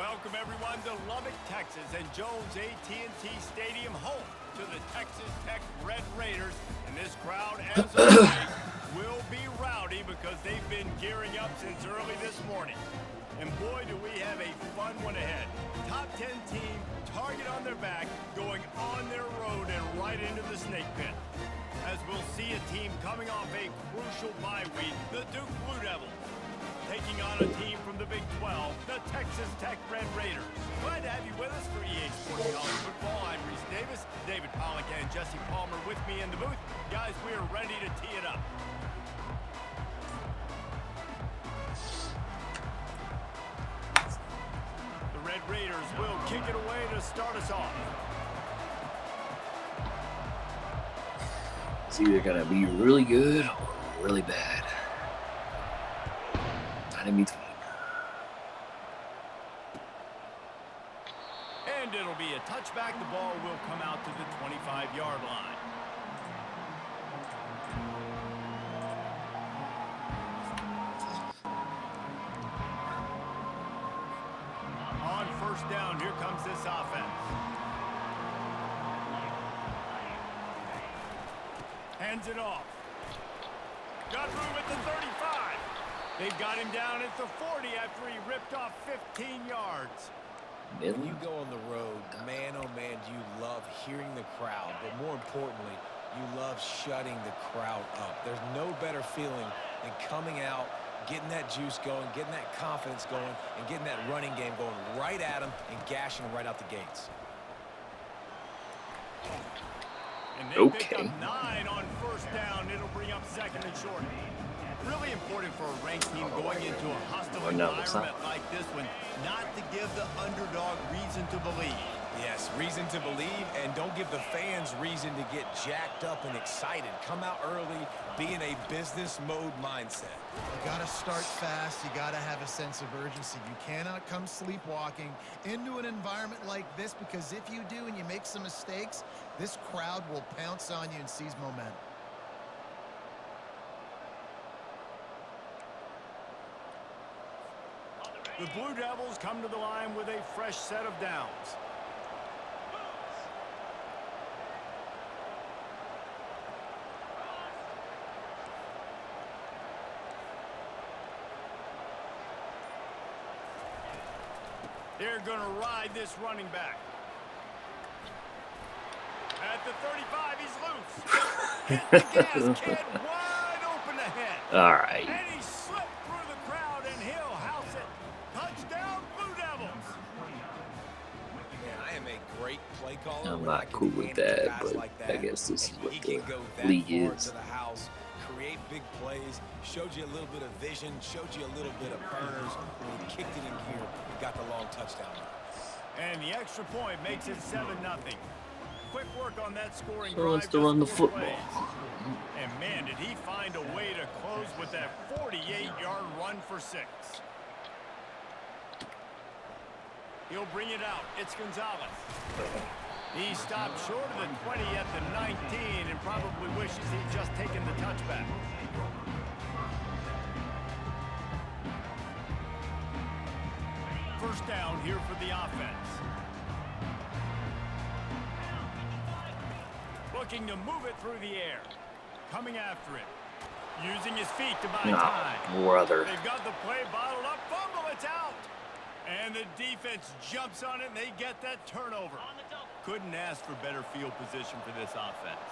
Welcome everyone to Lubbock, Texas, and Jones AT&T Stadium, home to the Texas Tech Red Raiders. And this crowd, as always, will be rowdy because they've been gearing up since early this morning. And boy, do we have a fun one ahead. Top 10 team, target on their back, going on their road and right into the snake pit. As we'll see a team coming off a crucial bye week, the Duke Blue Devils, taking on a team from the Big 12, the Texas Tech Red Raiders. Glad to have you with us for EA Sports College Football. I'm Reese Davis, David Pollock and Jesse Palmer with me in the booth. Guys, we are ready to tee it up. The Red Raiders will kick it away to start us off. It's either going to be really good or really bad. Not in between. And it'll be a touchback. The ball will come out to the 25-yard line. On first down, here comes this offense. Hands it off. Got room at the 35. They've got him down at the 40 after he ripped off 15 yards. When you go on the road, man, oh man, do you love hearing the crowd. But more importantly, you love shutting the crowd up. There's no better feeling than coming out, getting that juice going, getting that confidence going, and getting that running game going right at them and gashing them right out the gates. And they pick up 9 on first down. It'll bring up second and short. Really important for a ranked team going into a hostile environment like this one, not to give the underdog reason to believe. Yes, reason to believe, and don't give the fans reason to get jacked up and excited. Come out early, be in a business mode mindset. You got to start fast. You got to have a sense of urgency. You cannot come sleepwalking into an environment like this, because if you do and you make some mistakes, this crowd will pounce on you and seize momentum. The Blue Devils come to the line with a fresh set of downs. They're going to ride this running back. At the 35, he's loose. Hit the gas, kid, wide open ahead. All right. And he slipped through the crowd, and he'll house it. Touchdown, Blue Devils. Man, I am a great play caller. I'm not cool with that, but like I guess this is what the the league is. To the house, create big plays, showed you a little bit of vision, showed you a little bit of burners. When he kicked it in here, he got the long touchdown. And the extra point makes it 7-0. Quick work on that scoring So drive. wants to run the football. And man, did he find a way to close with that 48-yard run for 6. He'll bring it out. It's Gonzalez. He stopped short of the 20 at the 19 and probably wishes he'd just taken the touchback. First down here for the offense. Looking to move it through the air. Coming after it. Using his feet to buy time. Brother. They've got the play bottled up. Fumble, it's out. And the defense jumps on it, and they get that turnover. Couldn't ask for better field position for this offense.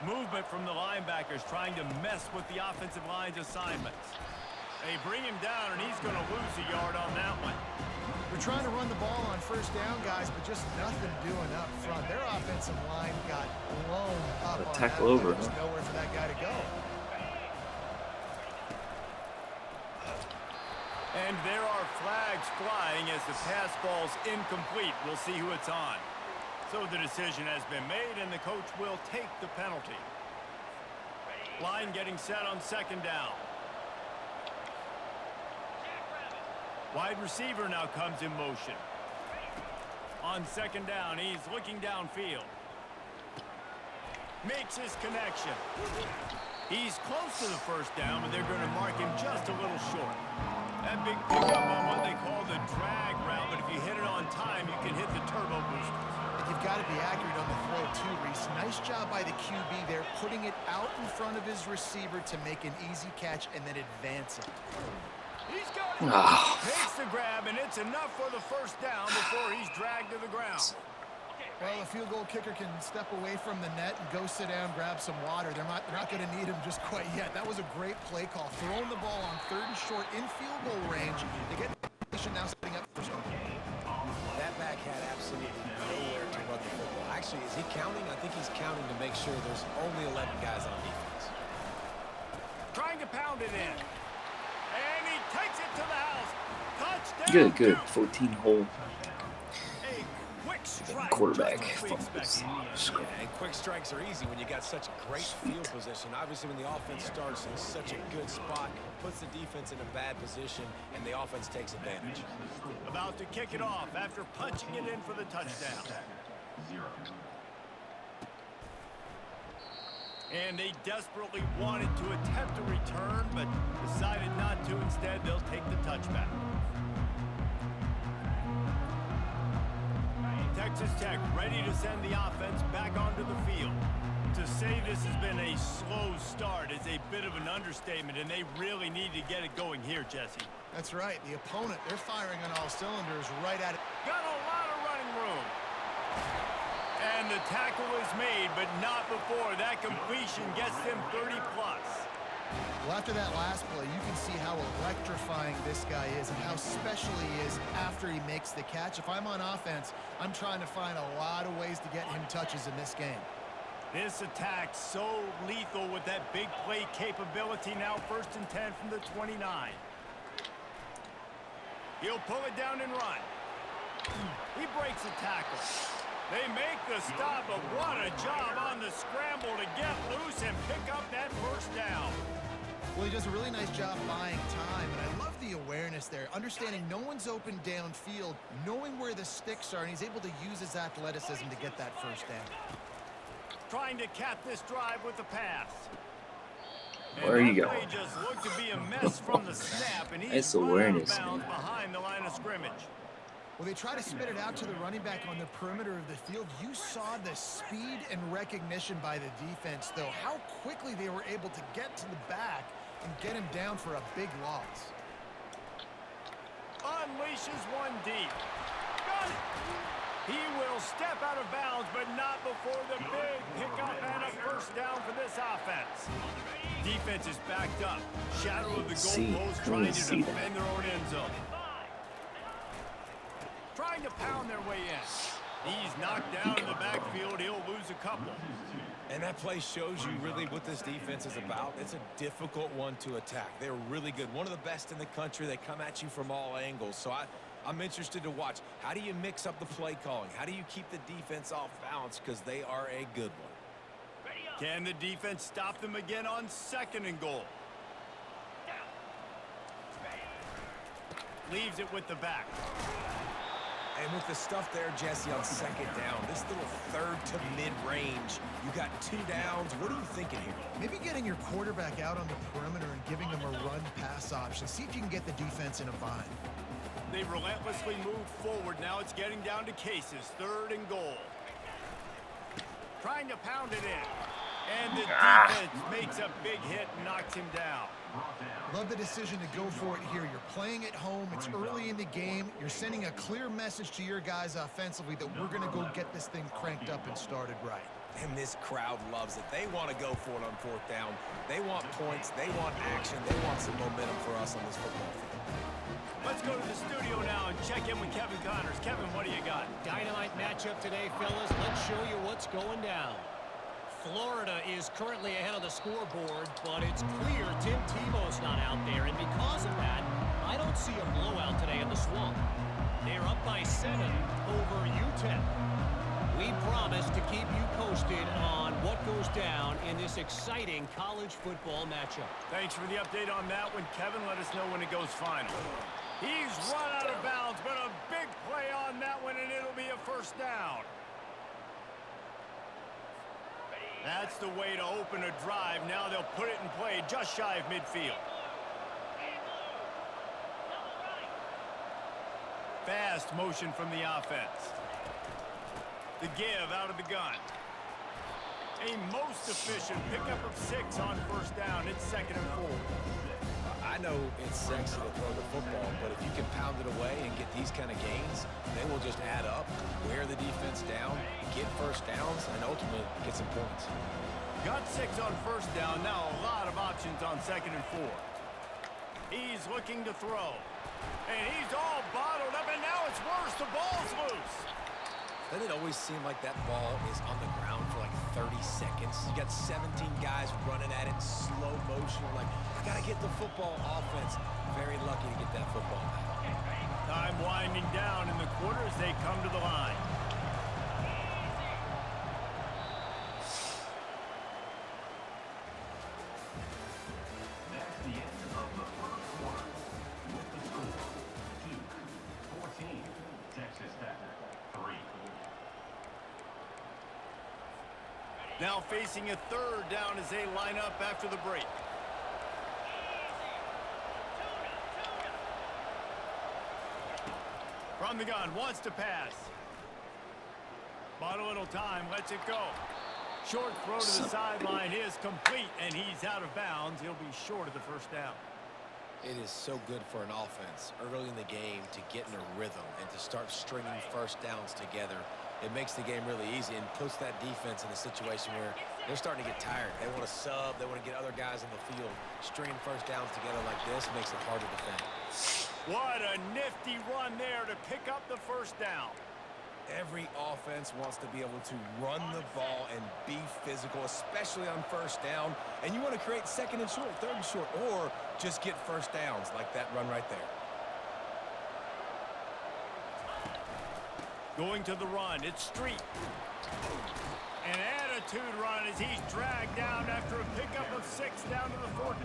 Movement from the linebackers trying to mess with the offensive line's assignments. They bring him down, and he's going to lose a yard on that one. They're trying to run the ball on first down, guys, but just nothing doing up front. Their offensive line got blown up on tackle that. over. There's nowhere for that guy to go. And there are flags flying as the pass falls incomplete. We'll see who it's on. So the decision has been made, and the coach will take the penalty. Line getting set on second down. Wide receiver now comes in motion. On second down, he's looking downfield. Makes his connection. He's close to the first down, but they're going to mark him just a little short. That big pickup on what they call the drag route, but if you hit it on time, you can hit the turbo boosters. You've got to be accurate on the throw too, Reese. Nice job by the QB there, putting it out in front of his receiver to make an easy catch and then advance it. He's got it. Makes the grab, and it's enough for the first down before he's dragged to the ground. Well, the field goal kicker can step away from the net and go sit down, grab some water. They're not going to need him just quite yet. That was a great play call. Throwing the ball on 3rd and short in field goal range. They get the position now setting up for some. That back had absolutely nowhere to run the football. Actually, is he counting? I think he's counting to make sure there's only 11 guys on defense. Trying to pound it in. And he takes it to the house. Touchdown. Good. 14 hole. Quarterback fumbles. And quick strikes are easy when you got such a great field position. Obviously, when the offense starts in such a good spot, puts the defense in a bad position, and the offense takes advantage. About to kick it off after punching it in for the touchdown. And they desperately wanted to attempt a return, but decided not to. Instead, they'll take the touchback. Texas Tech ready to send the offense back onto the field. To say this has been a slow start is a bit of an understatement, and they really need to get it going here, Jesse. That's right. The opponent, they're firing on all cylinders right at it. Got a lot of running room. And the tackle is made, but not before that completion gets them 30-plus. Well, after that last play, you can see how electrifying this guy is and how special he is after he makes the catch. If I'm on offense, I'm trying to find a lot of ways to get him touches in this game. This attack so lethal with that big play capability. Now 1st and 10 from the 29. He'll pull it down and run. He breaks the tackle. They make the stop, but what a job on the scramble to get loose and pick up that first down. Well, he does a really nice job buying time, and I love the awareness there, understanding no one's open downfield, knowing where the sticks are, and he's able to use his athleticism to get that first down. Trying to cap this drive with the pass. Where are you going? Play just looked to be a mess from the snap, and he's Nice run out of awareness, bounds man. behind the line of scrimmage. Well, they try to spit it out to the running back on the perimeter of the field. You saw the speed and recognition by the defense, though, how quickly they were able to get to the back and get him down for a big loss. Unleashes one deep. Got it. He will step out of bounds, but not before the big pickup and a first down for this offense. Defense is backed up. Shadow of the goalpost trying to defend their own end zone. Trying to pound their way in. He's knocked down in the backfield. He'll lose a couple. And that play shows you really what this defense is about. It's a difficult one to attack. They're really good. One of the best in the country. They come at you from all angles. So I'm interested to watch. How do you mix up the play calling? How do you keep the defense off balance? Because they are a good one. Can the defense stop them again on 2nd and goal? Leaves it with the back. And with the stuff there, Jesse, on 2nd down, this little 3rd to mid-range, you got 2 downs. What are you thinking here? Maybe getting your quarterback out on the perimeter and giving him a run-pass option. See if you can get the defense in a bind. They relentlessly move forward. Now it's getting down to cases. 3rd and goal. Trying to pound it in. And the defense makes a big hit and knocks him down. Love the decision to go for it here. You're playing at home. It's early in the game. You're sending a clear message to your guys offensively that we're going to go get this thing cranked up and started right. And this crowd loves it. They want to go for it on 4th down. They want points. They want action. They want some momentum for us on this football field. Let's go to the studio now and check in with Kevin Connors. Kevin, what do you got? Dynamite matchup today, fellas. Let's show you what's going down. Florida is currently ahead of the scoreboard, but it's clear Tim Tebow's not out there, and because of that, I don't see a blowout today in the Swamp. They're up by 7 over UTEP. We promise to keep you posted on what goes down in this exciting college football matchup. Thanks for the update on that one, Kevin. Let us know when it goes final. He's run out of bounds, but a big play on that one, and it'll be a first down. That's the way to open a drive. Now they'll put it in play just shy of midfield. fast motion from the offense. The give out of the gun. A most efficient pickup of 6 on first down. It's 2nd and 4. I know it's sexy to throw the football, but if you can pound it away and get these kind of gains, they will just add up, wear the defense down, get first downs, and ultimately get some points. Got 6 on first down. Now a lot of options on 2nd and 4. He's looking to throw. And he's all bottled up, and now it's worse. The ball's loose. Doesn't it always seem like that ball is on the ground for like 30 seconds? You got 17 guys running at it in slow motion. Like, I got to get the football. Offense, very lucky to get that football back. Time winding down in the quarter as they come to the line. That's the end of the first quarter. With the score, 2-14, Texas Tech, 3. Now facing a 3rd down as they line up after the break. From the gun, wants to pass. Bought a little time, lets it go. Short throw to the sideline is complete, and he's out of bounds. He'll be short of the first down. It is so good for an offense early in the game to get in a rhythm and to start stringing first downs together. It makes the game really easy and puts that defense in a situation where they're starting to get tired. They want to sub. They want to get other guys on the field. Stringing first downs together like this makes it hard to defend. What a nifty run there to pick up the first down. Every offense wants to be able to run the ball and be physical, especially on first down. And you want to create 2nd and short, 3rd and short, or just get first downs like that run right there. Going to the run, it's Street. An attitude run as he's dragged down after a pickup of 6 down to the 14.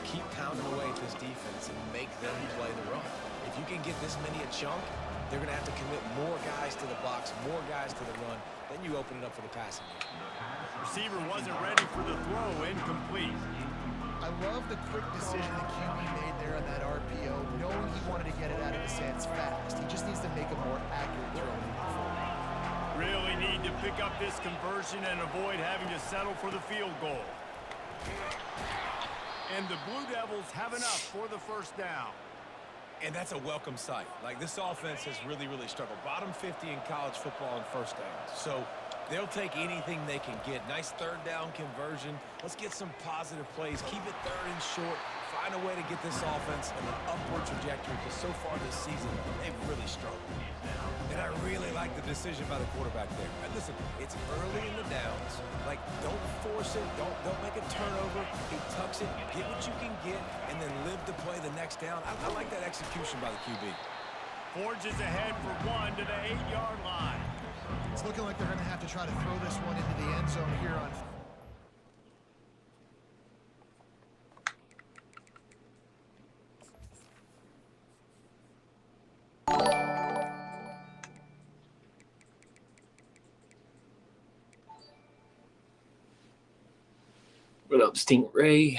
Keep pounding away at this defense and make them play the run. If you can get this many a chunk, they're going to have to commit more guys to the box, more guys to the run. Then you open it up for the passing game. Receiver wasn't ready for the throw, incomplete. I love the quick decision the QB made there on that RPO, knowing he wanted to get it out of his hands fast. He just needs to make a more accurate throw moving forward. Really need to pick up this conversion and avoid having to settle for the field goal. And the Blue Devils have enough for the first down. And that's a welcome sight. Like, this offense has really, really struggled. Bottom 50 in college football on first downs. So they'll take anything they can get. Nice 3rd down conversion. Let's get some positive plays. Keep it 3rd and short. Find a way to get this offense in an upward trajectory, because so far this season, they've really struggled. And I really like the decision by the quarterback there. And listen, it's early in the downs. Like, don't force it. Don't make a turnover. He tucks it. Get what you can get, and then live to play the next down. I like that execution by the QB. Forges ahead for 1 to the 8-yard line. It's looking like they're going to have to try to throw this one into the end zone here on. What up, Stingray?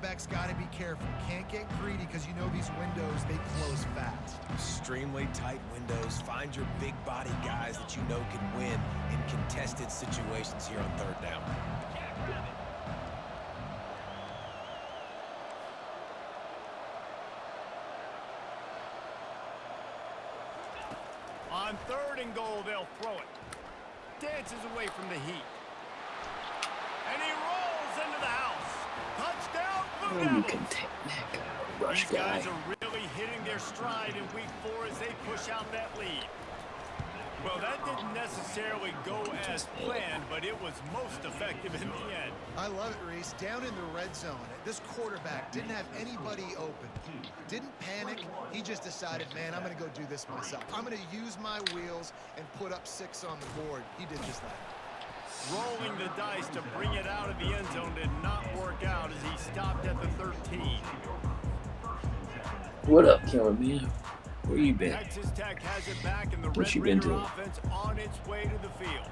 quarterback's got to be careful. Can't get greedy because you know these windows, they close fast. Extremely tight windows. Find your big body guys that you know can win in contested situations here on third down. On 3rd and goal, they'll throw it. Dances away from the heat. And he rolls into the house. Touchdown, Blue Oh, you Devils. can take that rush These guy. guys are really hitting their stride in week 4 as they push out that lead. Well, that didn't necessarily go as planned, but it was most effective in the end. I love it, Reese. Down in the red zone, this quarterback didn't have anybody open. Didn't panic. He just decided, man, I'm going to go do this myself. I'm going to use my wheels and put up 6 on the board. He did just that. Rolling the dice to bring it out of the end zone did not work out as he stopped at the 13. What up, cameraman? Where you been? Texas Tech has it back in the What Red you been Raider doing? offense on its way to the field.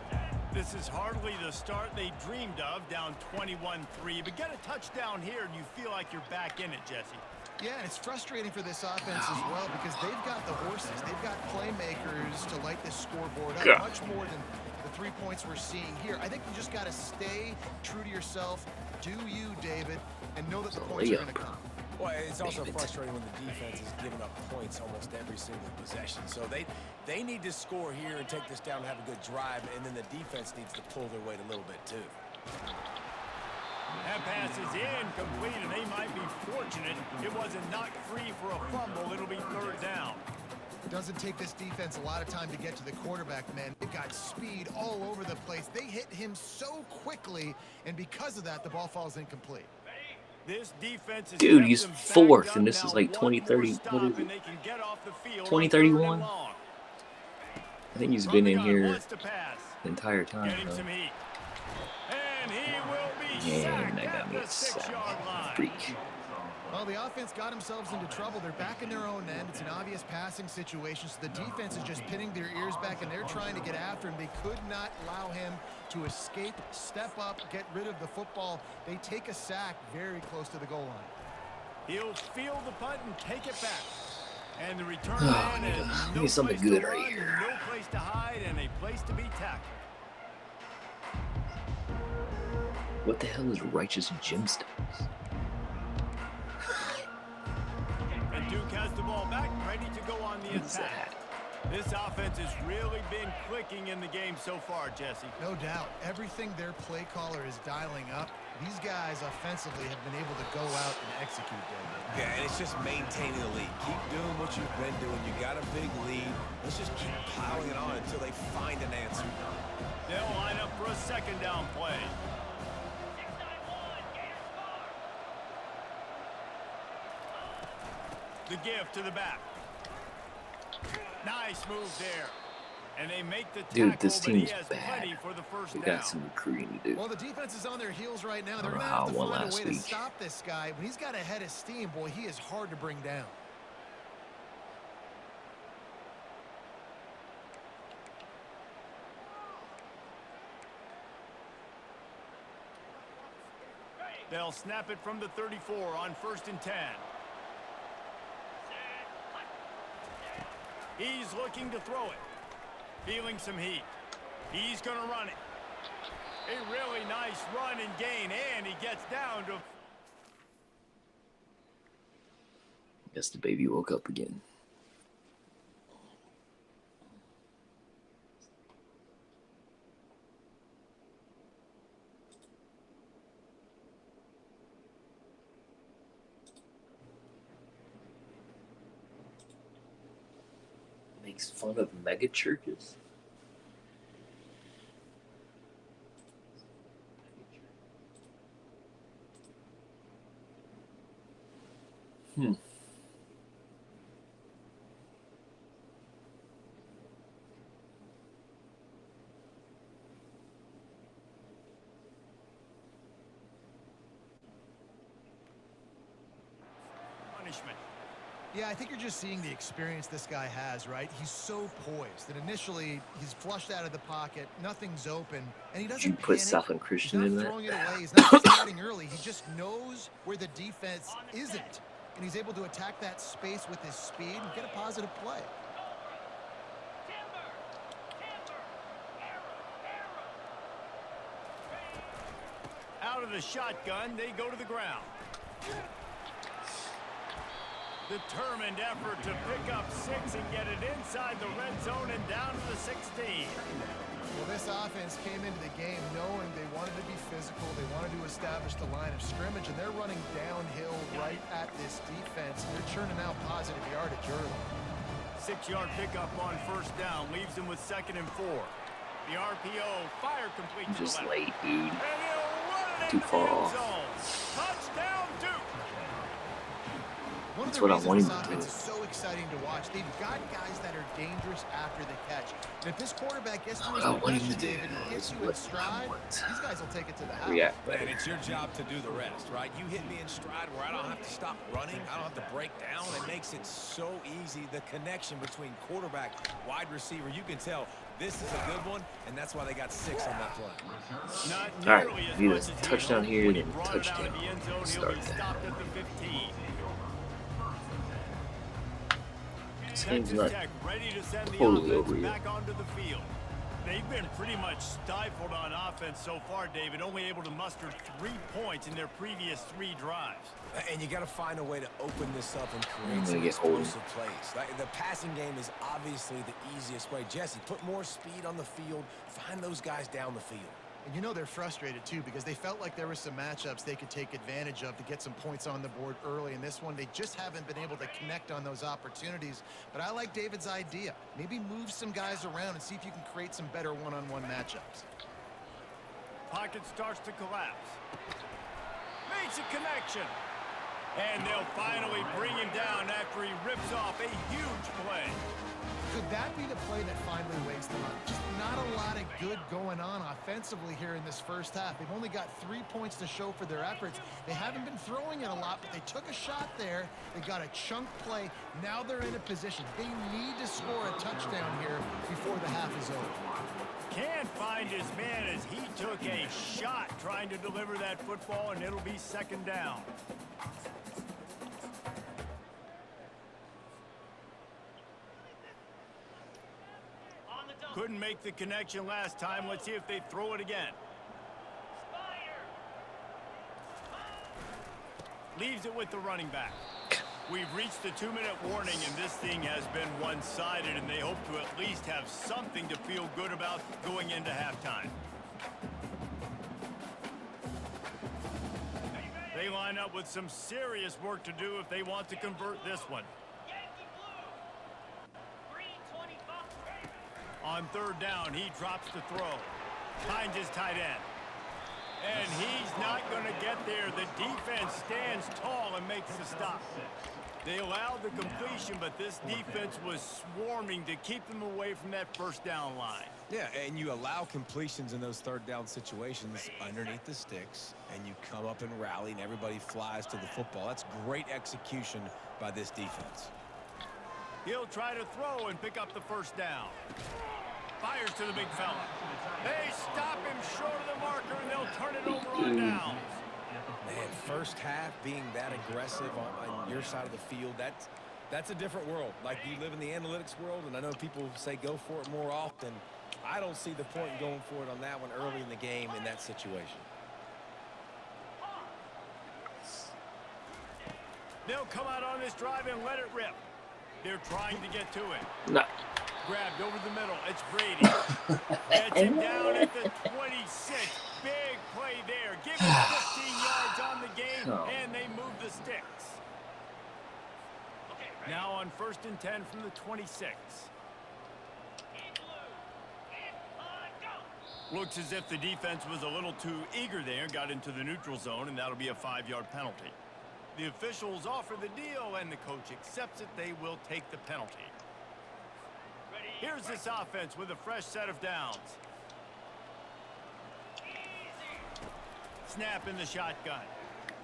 This is hardly the start they dreamed of, down 21-3. But get a touchdown here and you feel like you're back in it, Jesse. Yeah, and it's frustrating for this offense as well because they've got the horses. They've got playmakers to light this scoreboard up, Yeah. much more than the 3 points we're seeing here. I think you just got to stay true to yourself, do you, David, and know that the points are going to come. Well, it's also David. frustrating when the defense is giving up points almost every single possession. So they need to score here and take this down and have a good drive, and then the defense needs to pull their weight a little bit too. That pass is incomplete, and they might be fortunate it wasn't knocked free for a fumble. It'll be 3rd down. Doesn't take this defense a lot of time to get to the quarterback, man. They've got speed all over the place. They hit him so quickly, and because of that, the ball falls incomplete. This defense is Dude, he's 4th, and this is like 2030. What is it? 2031? I think he's been in here the entire time. Getting some heat. And he will be Damn, sacked that got at me the 6-yard line. freak. Well, the offense got themselves into trouble. They're back in their own end. It's an obvious passing situation, so the defense is just pinning their ears back, and they're trying to get after him. They could not allow him to escape, step up, get rid of the football. They take a sack very close to the goal line. He'll field the punt and take it back. And the return Oh, man man. is I no need something place good to right run, here. no place to hide, and a place to be tackled. What the hell is righteous gemstones? And Duke has the ball back, ready to go on the What's attack. that? This offense has really been clicking in the game so far, Jesse. No doubt. Everything their play caller is dialing up, these guys offensively have been able to go out and execute, David. Yeah, and it's just maintaining the lead. Keep doing what you've been doing. You got a big lead. Let's just keep piling it on until they find an answer. They'll line up for a 2nd down play. The give to the back. Nice move there. And they make the tackle, Dude, this but he team's has bad. plenty for the 1st We down. got some recruiting to do. Well, the defense is on their heels right now. They're I don't going to know how have it to went find a last way to week. stop this guy. When he's got a head of steam, boy, he is hard to bring down. They'll snap it from the 34 on 1st and 10. He's looking to throw it. Feeling some heat. He's going to run it. A really nice run and gain, and he gets down to... Guess the baby woke up again. Makes fun of mega churches. punishment. Yeah, I think you're just seeing the experience this guy has, right? He's so poised that initially he's flushed out of the pocket, nothing's open, and he Did you doesn't put panic. Southern He's Christian not in that? throwing it away. He's not starting early. He just knows where the defense isn't, and he's able to attack that space with his speed and get a positive play. Out of the shotgun, they go to the ground. Determined effort to pick up 6 and get it inside the red zone and down to the 16. Well, this offense came into the game knowing they wanted to be physical, they wanted to establish the line of scrimmage, and they're running downhill right at this defense, and they're churning out positive yardage early. 6-yard pickup on first down leaves them with 2nd and 4. The RPO fire complete to Just the left. late, dude. And he'll run it Too into far the end off. zone. Touchdown, Duke. One of That's the what I reasons want this him to offense do. is so exciting to watch, they've got guys that are dangerous after the catch. And if this quarterback gets through his What I want him progression, to do David, and gets is you in what I stride, want. these guys will take it to the house. React And better. it's your job to do the rest, right? You hit me in stride where I don't have to stop running. I don't have to break down. It makes it so easy. The connection between quarterback, wide receiver, you can tell this is a good one, and that's why they got 6 on that play. Not All right, nearly as need a much as he touchdown hoped here when he and brought it out touchdown. of the end zone. He'll Start be that. stopped at the 15. This game's Texas not Tech ready to send the totally offense over yet. back onto the field. They've been pretty much stifled on offense so far, David, only able to muster 3 points in their previous 3 drives. And you got to find a way to open this up and I'm create gonna some get old. explosive plays. Like, the passing game is obviously the easiest way. Jesse, put more speed on the field. Find those guys down the field. And you know they're frustrated, too, because they felt like there were some matchups they could take advantage of to get some points on the board early. In this one, they just haven't been able to connect on those opportunities. But I like David's idea. Maybe move some guys around and see if you can create some better one-on-one matchups. Pocket starts to collapse. Makes a connection. And they'll finally bring him down after he rips off a huge play. Could that be the play that finally wakes them up? Just not a lot of good going on offensively here in this first half. They've only got 3 points to show for their efforts. They haven't been throwing it a lot, but they took a shot there. They got a chunk play. Now they're in a position. They need to score a touchdown here before the half is over. Can't find his man as he took a shot trying to deliver that football, and it'll be 2nd down. Couldn't make the connection last time. Let's see if they throw it again. Leaves it with the running back. We've reached the 2-minute warning, and this thing has been one-sided, and they hope to at least have something to feel good about going into halftime. They line up with some serious work to do if they want to convert this one. On 3rd down, he drops the throw. Finds his tight end. And he's not going to get there. The defense stands tall and makes the stop. They allowed the completion, but this defense was swarming to keep them away from that 1st down line. Yeah, and you allow completions in those 3rd down situations underneath the sticks, and you come up and rally, and everybody flies to the football. That's great execution by this defense. He'll try to throw and pick up the 1st down. Fires to the big fella. They stop him short of the marker, and they'll turn it over on downs. Man, first half being that aggressive on your side of the field, that's a different world. Like, you live in the analytics world, and I know people say go for it more often. I don't see the point in going for it on that one early in the game in that situation. They'll come out on this drive and let it rip. They're trying to get to it. No. Grabbed over the middle. It's Brady. Gets him down at the 26. Big play there. Give him 15 yards on the game, and they move the sticks. Now on 1st and 10 from the 26. Looks as if the defense was a little too eager there, got into the neutral zone, and that'll be a 5-yard penalty. The officials offer the deal, and the coach accepts it. They will take the penalty. Here's this offense with a fresh set of downs. Snap in the shotgun.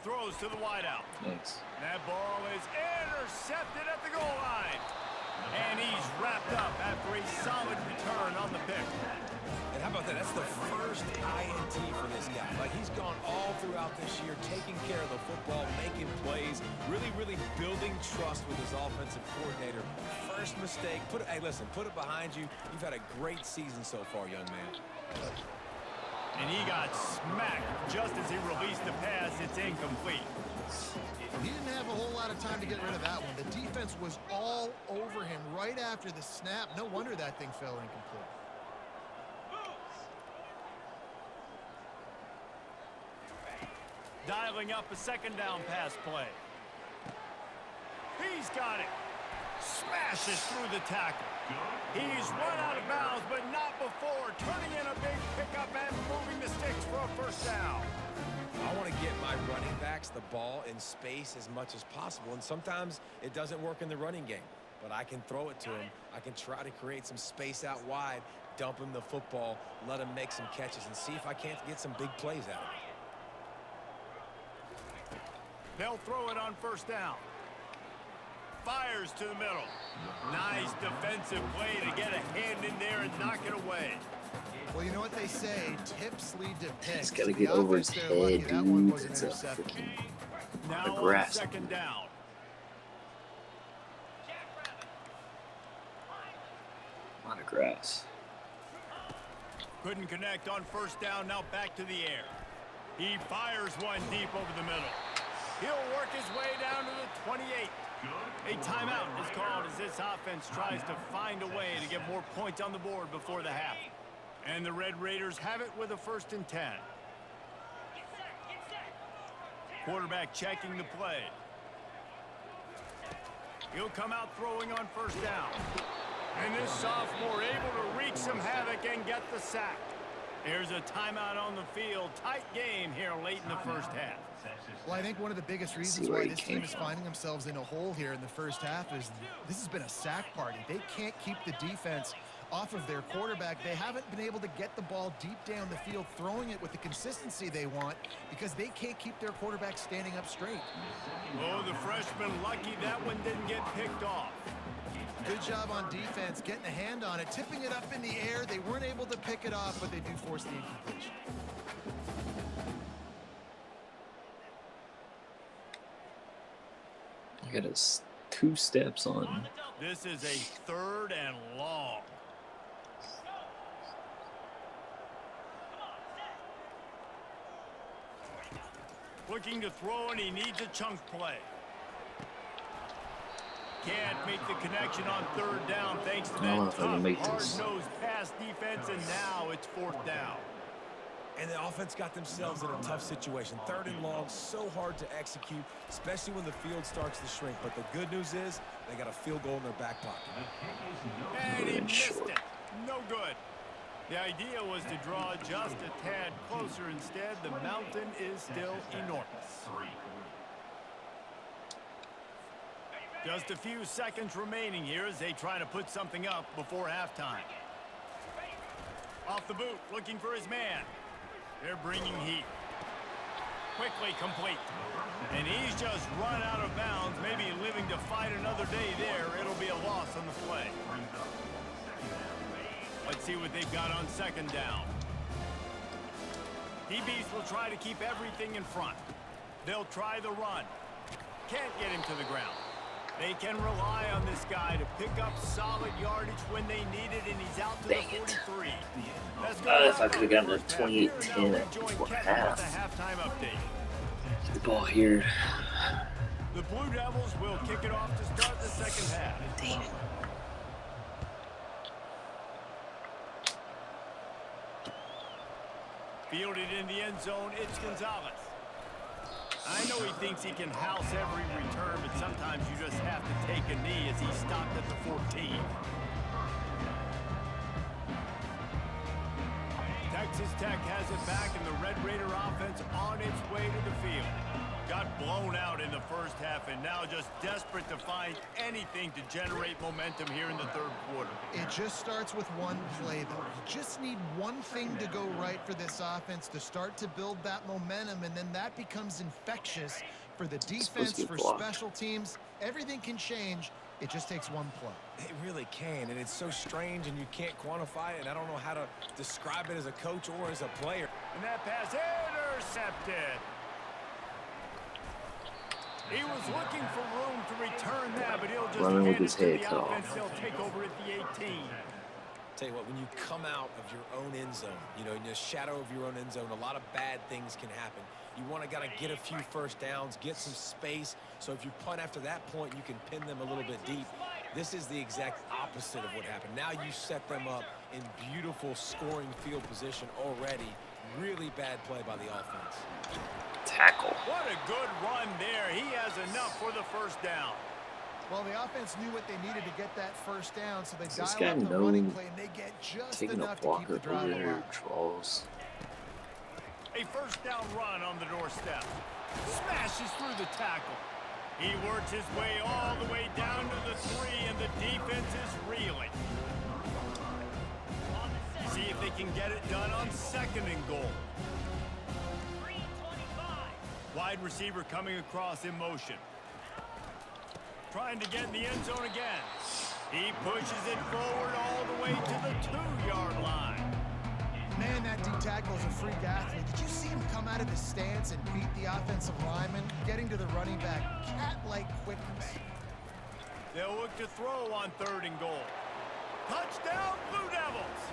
throws to the wideout. Thanks. That ball is intercepted at the goal line. And he's wrapped up after a solid return on the pick. And how about that? That's the first INT for this guy. Like, he's gone all throughout this year, taking care of the football, making plays, really building trust with his offensive coordinator. First mistake, hey, listen, put it behind you. You've had a great season so far, young man. And he got smacked just as he released the pass. It's incomplete. He didn't have a whole lot of time to get rid of that one. The defense was all over him right after the snap. No wonder that thing fell incomplete. Dialing up a second down pass play. He's got it. Smashes through the tackle. He's run out of bounds, but not before turning in a big pickup and moving the sticks for a first down. I want to get my running backs the ball in space as much as possible, and sometimes it doesn't work in the running game, but I can throw it to him. I can try to create some space out wide, dump him the football, let him make some catches, and see if I can't get some big plays out of it. They'll throw it on first down. Fires to the middle. Nice defensive play to get a hand in there and knock it away. Well, you know what they say, tips lead to picks. He's got to get over his head, dude. It's a freaking Now on grass. second down. A lot of grass. Couldn't connect on first down. Now back to the air. He fires one deep over the middle. He'll work his way down to the 28. A timeout is called as this offense tries to find a way to get more points on the board before the half. And the Red Raiders have it with a 1st and 10. Quarterback checking the play. He'll come out throwing on first down. And this sophomore able to wreak some havoc and get the sack. There's a timeout on the field. Tight game here late in the first half. Well, I think one of the biggest reasons why this team is finding themselves in a hole here in the first half is this has been a sack party. They can't keep the defense off of their quarterback. They haven't been able to get the ball deep down the field, throwing it with the consistency they want because they can't keep their quarterback standing up straight. Oh, the freshman lucky that one didn't get picked off. Good job on defense, getting a hand on it, tipping it up in the air. They weren't able to pick it off, but they do force the incompletion. You got us 2 steps on. This is a 3rd and long. Looking to throw, and he needs a chunk play. Can't make the connection on 3rd down thanks to that tough, hard-nosed pass defense, and now it's 4th down. And the offense got themselves in a tough situation. 3rd and long, so hard to execute, especially when the field starts to shrink. But the good news is they got a field goal in their back pocket. And he missed it. No good. The idea was to draw just a tad closer. Instead, the mountain is still enormous. Just a few seconds remaining here as they try to put something up before halftime. Off the boot, looking for his man. They're bringing heat. Quickly complete. And he's just run out of bounds, maybe living to fight another day there. It'll be a loss on the play. Let's see what they've got on 2nd down. DBs will try to keep everything in front. They'll try the run. Can't get him to the ground. They can rely on this guy to pick up solid yardage when they need it, and he's out to the 43. If I could have gotten a 28-10 at half. Halftime update. Get the ball here. The Blue Devils will kick it off to start the 2nd half. Damn it. Fielded in the end zone, it's Gonzalez. I know he thinks he can house every return, but sometimes you just have to take a knee as he stopped at the 14. Texas Tech has it back, and the Red Raider offense on its way to the field. Got blown out in the first half and now just desperate to find anything to generate momentum here in the third quarter. It just starts with one play, though. You just need one thing to go right for this offense to start to build that momentum, and then that becomes infectious for the defense, for special teams. Everything can change. It just takes one play. It really can, and it's so strange, and you can't quantify it, and I don't know how to describe it as a coach or as a player. And that pass intercepted. He was looking for room to return that, but he'll just hand it to the offense. They'll take over at the 18. Tell you what, when you come out of your own end zone, you know, in the shadow of your own end zone, a lot of bad things can happen. You want to get a few first downs, get some space, so if you punt after that point, you can pin them a little bit deep. This is the exact opposite of what happened. Now you set them up in beautiful scoring field position already. Really bad play by the offense. Tackle. What a good run there. He has enough for the first down. Well, the offense knew what they needed to get that first down, so they dial up the running play, and they get just enough to keep the drive alive. Draws. A first down run on the doorstep. Smashes through the tackle. He works his way all the way down to the 3, and the defense is reeling. See if they can get it done on 2nd and goal. Wide receiver coming across in motion. Trying to get in the end zone again. He pushes it forward all the way to the 2-yard line. Man, that D-tackle is a freak athlete. Did you see him come out of his stance and beat the offensive lineman, getting to the running back? Cat-like quickness. They'll look to throw on 3rd and goal. Touchdown, Blue Devils!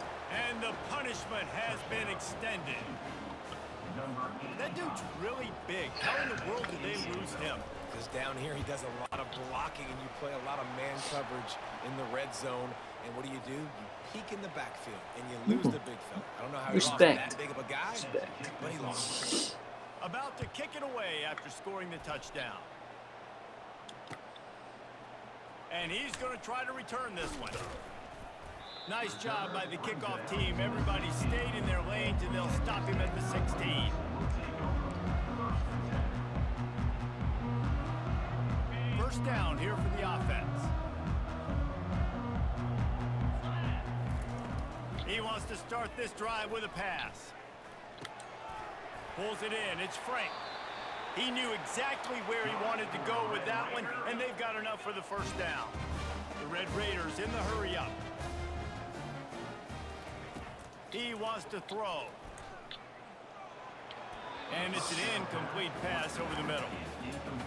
And the punishment has been extended. That dude's really big. How in the world did they lose him? Because down here he does a lot of blocking, and you play a lot of man coverage in the red zone. And what do? You peek in the backfield, and you lose the big fella. I don't know how he lost that big of a guy, but he lost. About to kick it away after scoring the touchdown. And he's going to try to return this one. Nice job by the kickoff team. Everybody stayed in their lanes, and they'll stop him at the 16. First down here for the offense. He wants to start this drive with a pass. Pulls it in. It's Frank. He knew exactly where he wanted to go with that one, and they've got enough for the first down. The Red Raiders in the hurry-up. He wants to throw. And it's an incomplete pass over the middle.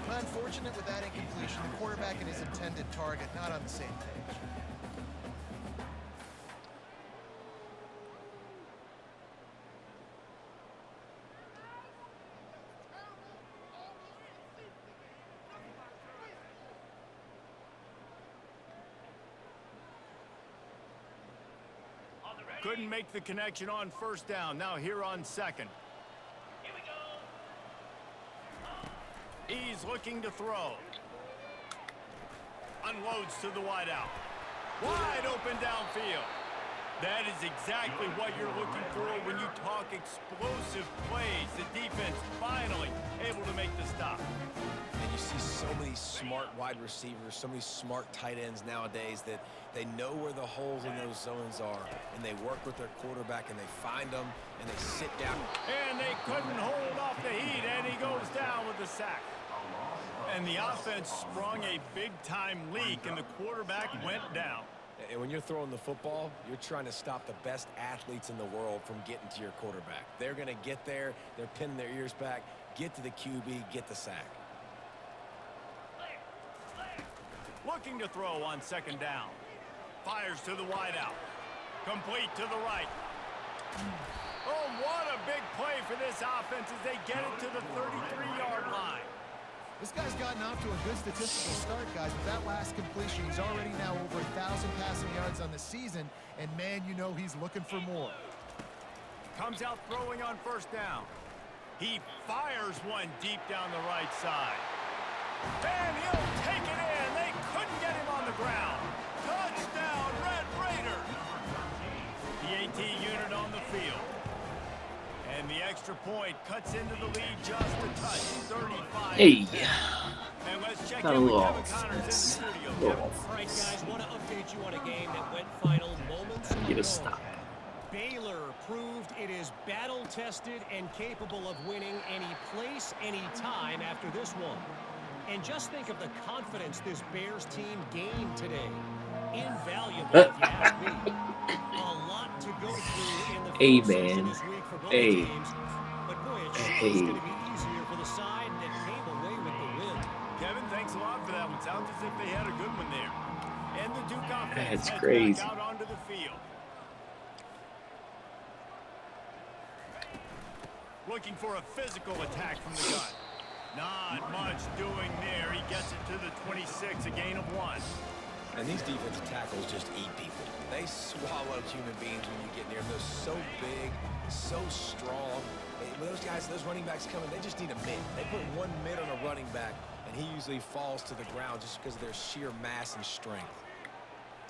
Unfortunate with that incompletion. The quarterback and his intended target not on the same page. Couldn't make the connection on first down. Now here on 2nd. He's looking to throw. Unloads to the wideout. Wide open downfield. That is exactly what you're looking for when you talk explosive plays. The defense finally able to make the stop. And you see so many smart wide receivers, so many smart tight ends nowadays that they know where the holes in those zones are, and they work with their quarterback, and they find them, and they sit down. And they couldn't hold off the heat, and he goes down with the sack. And the offense sprung a big-time leak, and the quarterback went down. And when you're throwing the football, you're trying to stop the best athletes in the world from getting to your quarterback. They're going to get there. They're pinning their ears back, get to the QB, get the sack. Looking to throw on 2nd down. Fires to the wideout. Complete to the right. Oh, what a big play for this offense as they get it to the 33-yard line. This guy's gotten off to a good statistical start, guys. With that last completion, he's already now over 1,000 passing yards on the season, and man, you know he's looking for more. Comes out throwing on first down. He fires one deep down the right side. And he'll take it in. They couldn't get him on the ground. Touchdown, Red Raiders. The AT unit on the field. And the extra extra point cuts into the lead just a touch, 35. Hey, And let's check got a in with little Kevin Connors in the offense. studio. Little Kevin? All right, offense. guys, want to update you on a game that went final moments Get a ago. stop. Baylor proved it is battle-tested and capable of winning any place, any time after this one. And just think of the confidence this Bears team gained today. Invaluable, if you ask me. A lot to go through in the Hey, field session man. this week for both Hey. teams. But boy, it sure Hey. is going to be easier for the side that came away with the win. Kevin, thanks a lot for that one. Sounds as if they had a good one there. And the Duke offense That's heads crazy. back out onto the field. Looking for a physical attack from the gun. Not much doing there. He gets it to the 26, a gain of 1. And these defensive tackles just eat people. They swallow human beings when you get near them. They're so big, so strong. When those guys, those running backs come in, they just need a mid. They put one mid on a running back, and he usually falls to the ground just because of their sheer mass and strength.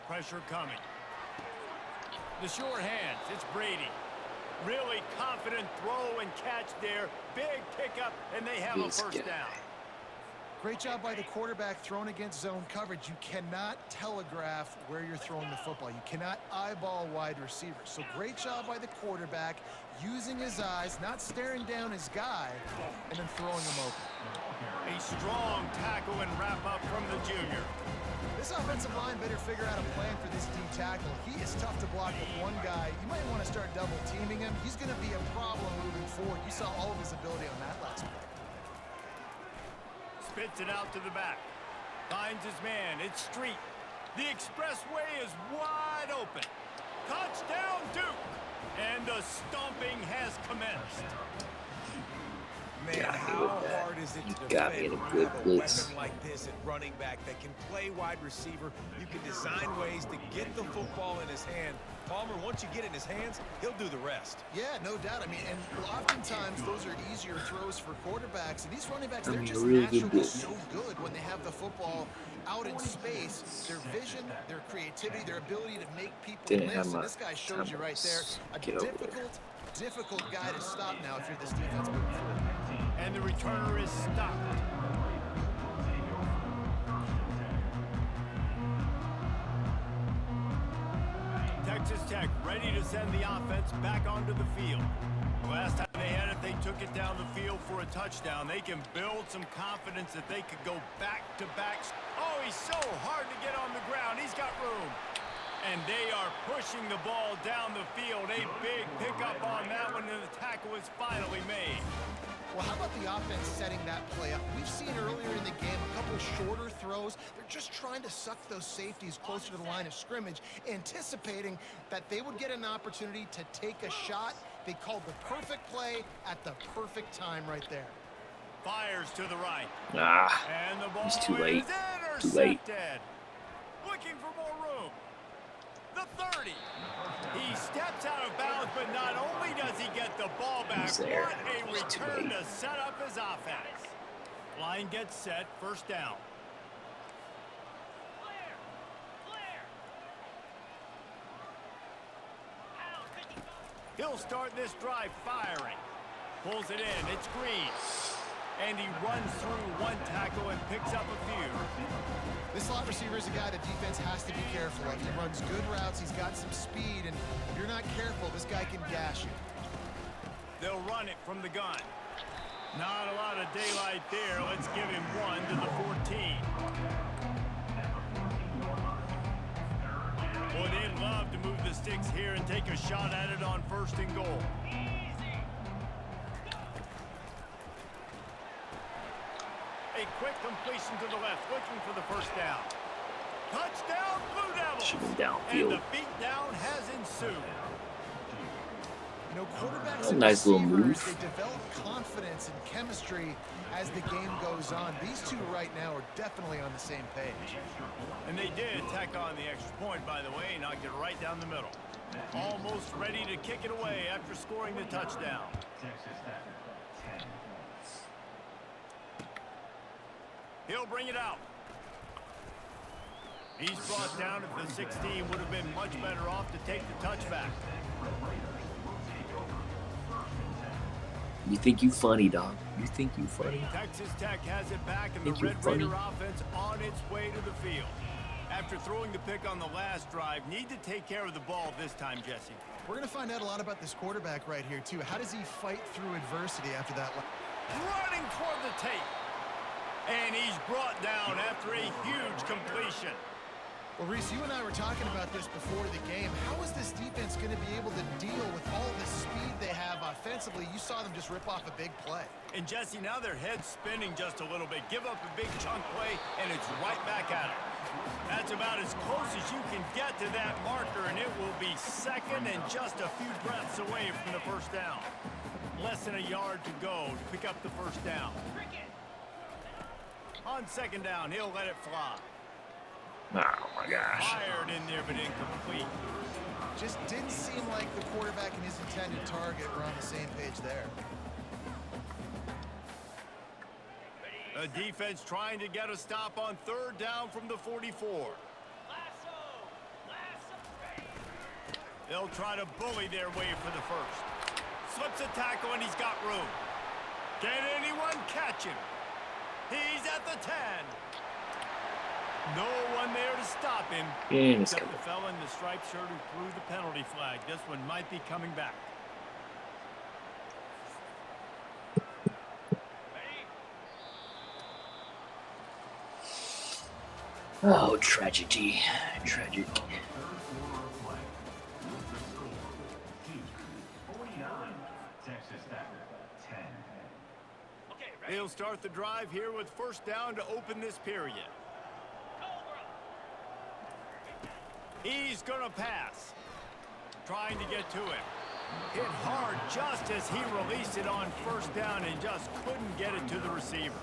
Pressure coming. The short hands. It's Brady. Really confident throw and catch there. Big pickup, and they have This a first guy. down. Great job by the quarterback thrown against zone coverage. You cannot telegraph where you're throwing the football. You cannot eyeball wide receivers. So great job by the quarterback using his eyes, not staring down his guy, and then throwing him open. A strong tackle and wrap up from the junior. This offensive line better figure out a plan for this D tackle. He is tough to block with one guy. You might want to start double teaming him. He's going to be a problem moving forward. You saw all of his ability on that last play. Spits it out to the back. Finds his man. It's Street. The expressway is wide open. Touchdown, Duke. And the stomping has commenced. Man, Got me how with that. hard is it You to got me defend in a when good you have a blitz. weapon like this at running back that can play wide receiver? You can design ways to get the football in his hand. Palmer, once you get it in his hands, he'll do the rest. Yeah, no doubt. I mean, and oftentimes those are easier throws for quarterbacks. And these running backs, I they're mean, just really good naturally blitz. so good when they have the football out in space. Their vision, their creativity, their ability to make people Didn't miss. have And my this guy shows you right there. A get over there. difficult guy to stop now if you're this defense moving forward. And the returner is stopped. Texas Tech ready to send the offense back onto the field. Last time they had it, they took it down the field for a touchdown. They can build some confidence that they could go back-to-back. Oh, he's so hard to get on the ground. He's got room. And they are pushing the ball down the field. A big pickup on that one, and the tackle is finally made. Well, how about the offense setting that play up? We've seen earlier in the game a couple of shorter throws. They're just trying to suck those safeties closer to the line of scrimmage, anticipating that they would get an opportunity to take a shot. They called the perfect play at the perfect time right there. Fires to the right. Ah, And the ball it's too late. is Too late. intercepted. Looking for more room. The 30. He steps out of bounds, but not only does he get the ball back, He's there. what a It's too return late. to set up his offense. Line gets set, first down. He'll start this drive firing. Pulls it in, it's Green. And he runs through one tackle and picks up a few. This slot receiver is a guy the defense has to be careful of. He runs good routes. He's got some speed, and if you're not careful, this guy can gash you. They'll run it from the gun. Not a lot of daylight there. Let's give him one to the 14. Boy, they'd love to move the sticks here and take a shot at it on first and goal. A quick completion to the left, looking for the first down. Touchdown, Blue Devils! Should be And downfield. the beatdown has ensued. You know, quarterbacks That's a and nice little receivers, move. they develop confidence and chemistry as the game goes on. These two right now are definitely on the same page. And they did tack on the extra point, by the way, knocked it right down the middle. Almost ready to kick it away after scoring the touchdown. He'll bring it out. He's brought down at the 16. Would have been much better off to take the touchback. You think you funny, dog. You think you funny. Texas Tech has it back, and the Think you're Red funny? Raider offense on its way to the field. After throwing the pick on the last drive, need to take care of the ball this time, Jesse. We're going to find out a lot about this quarterback right here, too. How does he fight through adversity after that? Running toward the tape. And he's brought down after a huge completion. Well, Reese, you and I were talking about this before the game. How is this defense going to be able to deal with all the speed they have offensively? You saw them just rip off a big play. And, Jesse, now their head's spinning just a little bit. Give up a big chunk play, and it's right back at them. That's about as close as you can get to that marker, and it will be second and just a few breaths away from the first down. Less than a yard to go to pick up the first down. On second down, he'll let it fly. Oh, my gosh. Fired in there, but incomplete. Just didn't seem like the quarterback and his intended target were on the same page there. A defense trying to get a stop on third down from the 44. They'll try to bully their way for the first. Slips a tackle, and he's got room. Can anyone catch him? He's at the 10. No one there to stop him. Except the fella in the striped shirt who threw the penalty flag. This one might be coming back. Oh, tragedy. Tragic. They'll start the drive here with first down to open this period. He's going to pass. Trying to get to him. Hit hard just as he released it on first down and just couldn't get it to the receiver.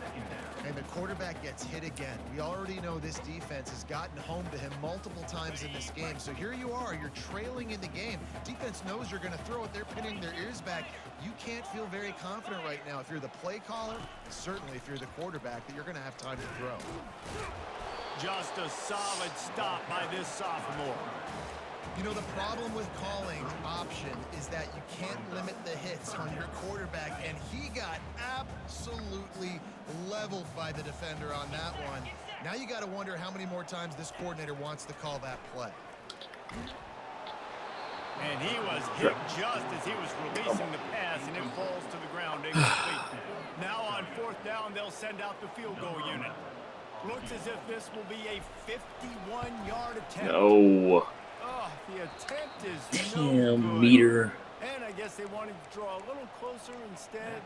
And the quarterback gets hit again. We already know this defense has gotten home to him multiple times in this game. So here you are, you're trailing in the game. Defense knows you're going to throw it. They're pinning their ears back. You can't feel very confident right now if you're the play caller, and certainly if you're the quarterback, that you're going to have time to throw. Just a solid stop by this sophomore. You know, the problem with calling option is that you can't limit the hits on your quarterback, and he got absolutely leveled by the defender on that one. Now you got to wonder how many more times this coordinator wants to call that play. And he was hit just as he was releasing the pass, and it falls to the ground incomplete. Now on fourth down, they'll send out the field goal unit. Looks as if this will be a 51-yard attempt. No. Oh, the attempt is Damn, no good. meter. And I guess they wanted to draw a little closer. Instead,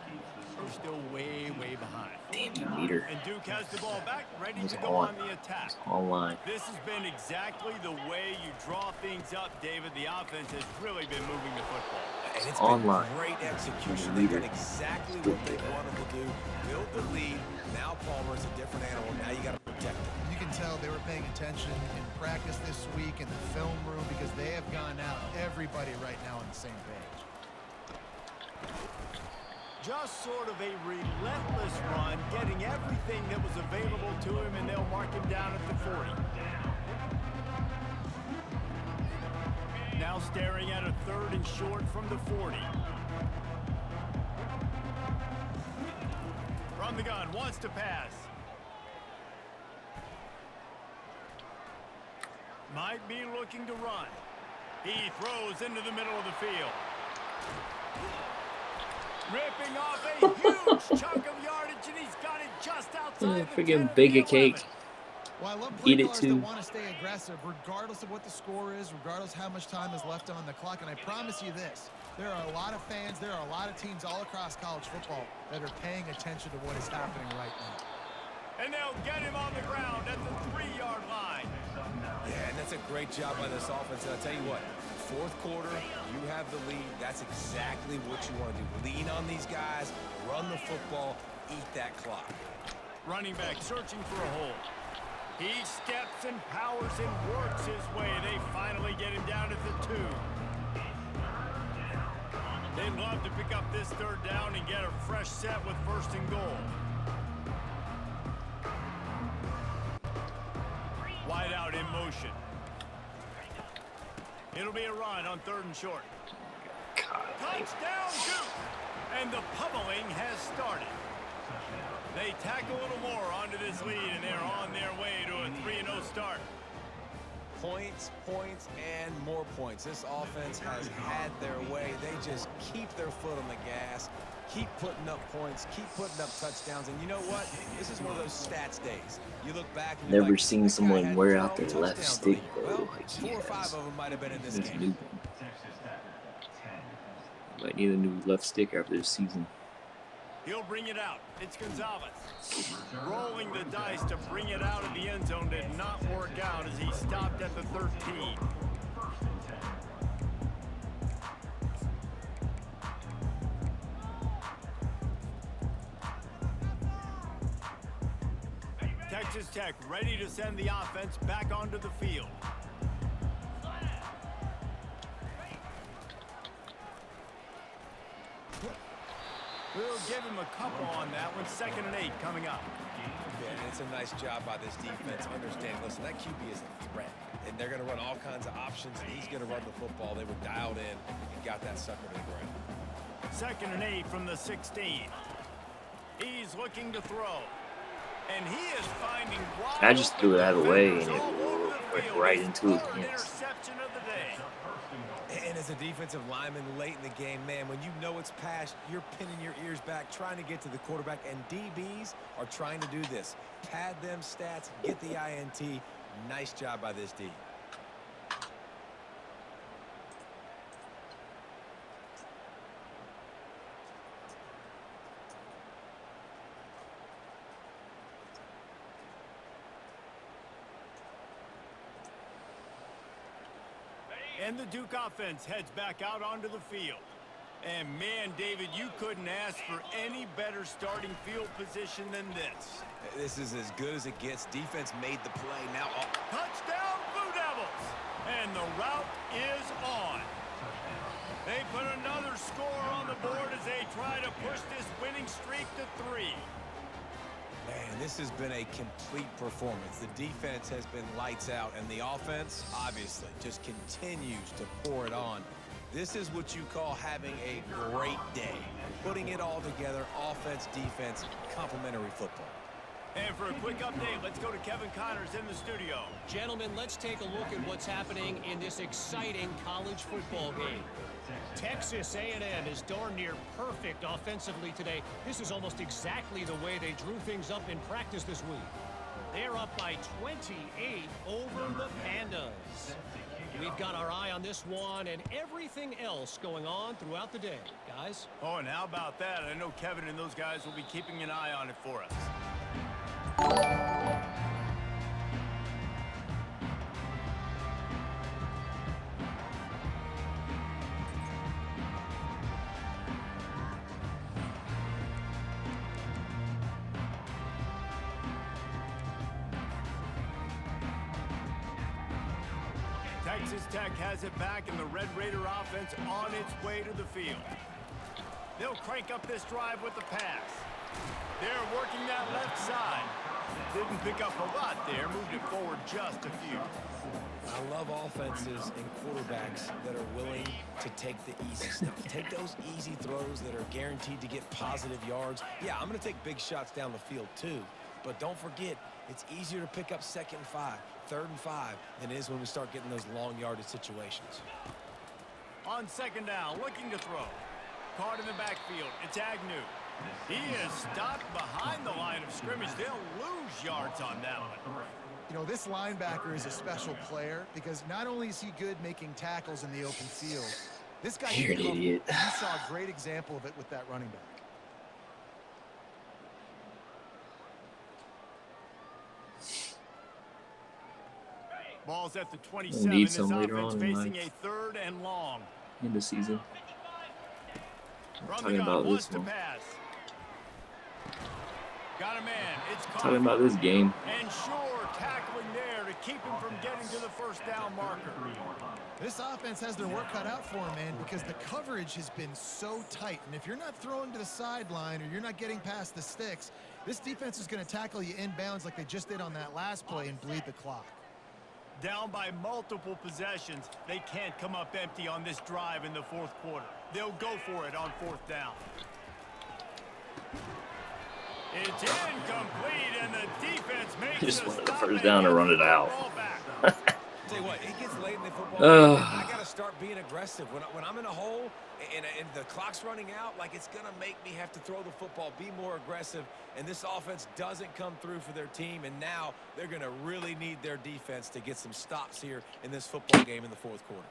they're still way, way behind. Damn you, meter. And Duke has the ball back, ready It was to go all on the attack. online. This has been exactly the way you draw things up, David. The offense has really been moving the football. And it's online. been great execution. They've done exactly what they wanted to do. Build the lead. Now Palmer's a different animal. Now you got to protect him. You can tell they were paying attention in practice this week in the film room because they have gone out, everybody right now on the same page. Just sort of a relentless run, getting everything that was available to him, and they'll mark him down at the 40. Now staring at a third and short from the 40. From the gun, wants to pass. Might be looking to run. He throws into the middle of the field. Ripping off a huge chunk of yardage, and he's got it just outside the 10 Freaking of bake the a cake. 11. Well, I love play Eat it callers that too. want to stay aggressive regardless of what the score is, regardless how much time is left on the clock. And I promise you this, there are a lot of fans, there are a lot of teams all across college football that are paying attention to what is happening right now. And they'll get him on the ground at the 3-yard line. Yeah, and that's a great job by this offense. And I'll tell you what, fourth quarter, you have the lead. That's exactly what you want to do. Lean on these guys, run the football, eat that clock. Running back searching for a hole. He steps and powers and works his way. They finally get him down at the 2. They'd love to pick up this third down and get a fresh set with first and goal. Wide out in motion. It'll be a run on third and short. God, Touchdown, Duke! And the pummeling has started. They tack a little more onto this lead, and they're on their way to a 3-0 start. Points, points, and more points. This offense has had their way. They just keep their foot on the gas, keep putting up points, keep putting up touchdowns. And you know what? This is one of those stats days. You look back and you're Never like, seen that guy someone had wear out 12 their left touchdowns stick, on the year. though. Well, Like he 4 or 5 has. of them might have been in this That's game. new. Might need a new left stick after this season. He'll bring it out. It's Gonzalez. Rolling the dice to bring it out of the end zone did not work out as he stopped at the 13. Texas Tech ready to send the offense back onto the field. We'll give him a couple on that one. 2nd and 8 coming up. Yeah, and it's a nice job by this defense. Understand, listen, that QB is a threat. And they're going to run all kinds of options. He's going to run the football. They were dialed in and got that sucker to the ground. 2nd and 8 from the 16. He's looking to throw. And he is finding wide I just threw it out of the way and it all over the went field. right His into his third hands. interception of the day. And as a defensive lineman late in the game, man, when you know it's past, you're pinning your ears back, trying to get to the quarterback. And DBs are trying to do this. Pad them stats, get the INT. Nice job by this D. And the Duke offense heads back out onto the field. And man, David, you couldn't ask for any better starting field position than this. This is as good as it gets. Defense made the play. Now, Touchdown, Blue Devils! And the route is on. They put another score on the board as they try to push this winning streak to 3. man, this has been a complete performance. The defense has been lights out, and the offense, obviously, just continues to pour it on. This is what you call having a great day. Putting it all together, offense, defense, complementary football. And for a quick update, let's go to Kevin Connors in the studio. Gentlemen, let's take a look at what's happening in this exciting college football game. Texas A&M is darn near perfect offensively today. This is almost exactly the way they drew things up in practice this week. They're up by 28 over the Pandas. We've got our eye on this one and everything else going on throughout the day, guys. Oh, and how about that? I know Kevin and those guys will be keeping an eye on it for us. Texas Tech has it back, and the Red Raider offense on its way to the field. They'll crank up this drive with the pass. They're working that left side. Didn't pick up a lot there, moved it forward just a few. I love offenses and quarterbacks that are willing to take the easy stuff. Take those easy throws that are guaranteed to get positive yards. Yeah, I'm going to take big shots down the field too. But don't forget, it's easier to pick up 2nd and 5, 3rd and 5 than it is when we start getting those long yardage situations. On 2nd down, looking to throw. Caught in the backfield, it's Agnew. He is stopped behind the line of scrimmage. They'll lose yards on that one. You know, this linebacker is a special player because not only is he good making tackles in the open field, this guy You're an idiot. You saw a great example of it with that running back. Ball's at the 27. Need This some later offense on in facing life. a 3rd and long. In the season. From Talking the gun, about wants this to one. pass. Got a man. It's Talking about this game. And sure tackling there to keep him from getting to the 1st down marker. This offense has their work cut out for him, man, because the coverage has been so tight. And if you're not throwing to the sideline or you're not getting past the sticks, this defense is going to tackle you inbounds like they just did on that last play and bleed the clock. Down by multiple possessions, they can't come up empty on this drive in the 4th quarter. They'll go for it on 4th down. It's incomplete, and the defense makes I just a wanted the stop first and down to gets run the it out. football back. Tell you what, it gets late in the football game, and I got to start being aggressive. When I'm in a hole and the clock's running out, like, it's going to make me have to throw the football, be more aggressive, and this offense doesn't come through for their team, and now they're going to really need their defense to get some stops here in this football game in the fourth quarter.